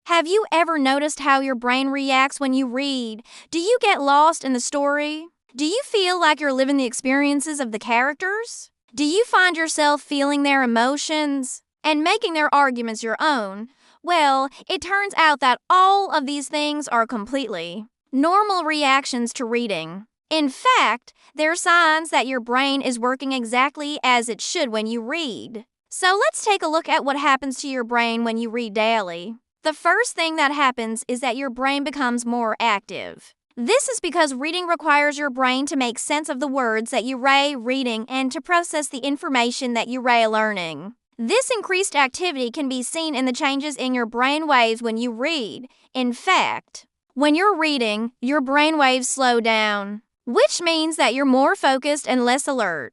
Have you ever noticed how your brain reacts when you read? Do you get lost in the story? Do you feel like you're living the experiences of the characters? Do you find yourself feeling their emotions and making their arguments your own? Well, it turns out that all of these things are completely normal reactions to reading. In fact, they're signs that your brain is working exactly as it should when you read. So let's take a look at what happens to your brain when you read daily. The first thing that happens is that your brain becomes more active. This is because reading requires your brain to make sense of the words that you reading and to process the information that you learning. This increased activity can be seen in the changes in your brain waves when you read. In fact, when you're reading, your brain waves slow down, which means that you're more focused and less alert.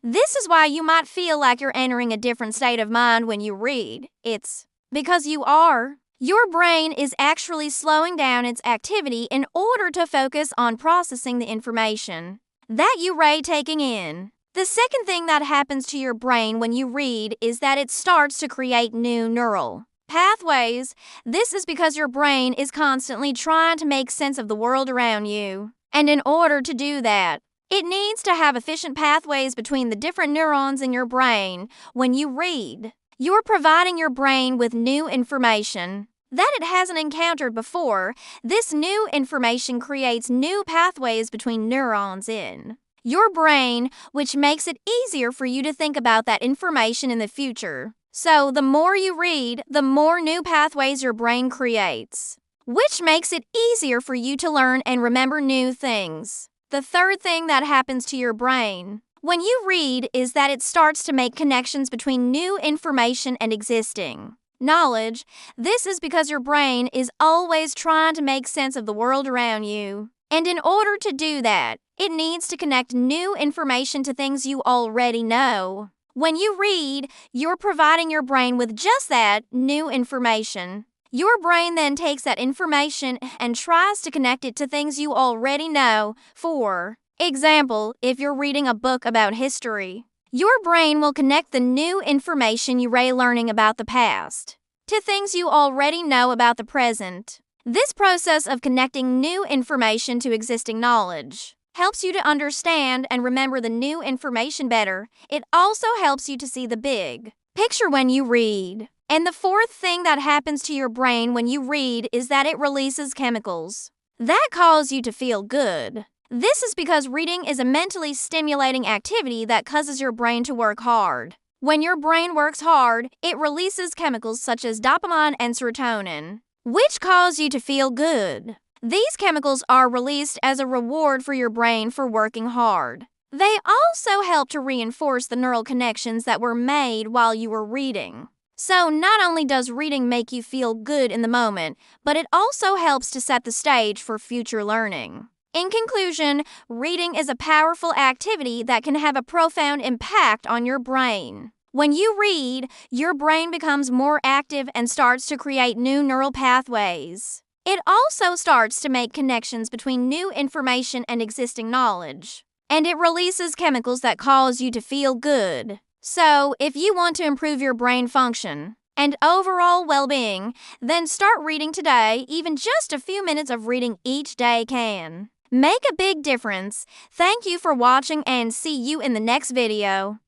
This is why you might feel like you're entering a different state of mind when you read. It's because you are. Your brain is actually slowing down its activity in order to focus on processing the information that you taking in. The second thing that happens to your brain when you read is that it starts to create new neural pathways. This is because your brain is constantly trying to make sense of the world around you. And in order to do that, it needs to have efficient pathways between the different neurons in your brain. When you read, you're providing your brain with new information that it hasn't encountered before. This new information creates new pathways between neurons in your brain, which makes it easier for you to think about that information in the future. So, the more you read, the more new pathways your brain creates, which makes it easier for you to learn and remember new things. The third thing that happens to your brain when you read is that it starts to make connections between new information and existing knowledge. This is because your brain is always trying to make sense of the world around you. And in order to do that, it needs to connect new information to things you already know. When you read, you're providing your brain with just that new information. Your brain then takes that information and tries to connect it to things you already know. For example, if you're reading a book about history, your brain will connect the new information you learning about the past to things you already know about the present. This process of connecting new information to existing knowledge helps you to understand and remember the new information better. It also helps you to see the big picture when you read. And the fourth thing that happens to your brain when you read is that it releases chemicals that cause you to feel good. This is because reading is a mentally stimulating activity that causes your brain to work hard. When your brain works hard, it releases chemicals such as dopamine and serotonin, which cause you to feel good. These chemicals are released as a reward for your brain for working hard. They also help to reinforce the neural connections that were made while you were reading. So not only does reading make you feel good in the moment, but it also helps to set the stage for future learning. In conclusion, reading is a powerful activity that can have a profound impact on your brain. When you read, your brain becomes more active and starts to create new neural pathways. It also starts to make connections between new information and existing knowledge. And it releases chemicals that cause you to feel good. So, if you want to improve your brain function and overall well-being, then start reading today. Even just a few minutes of reading each day can make a big difference. Thank you for watching and see you in the next video.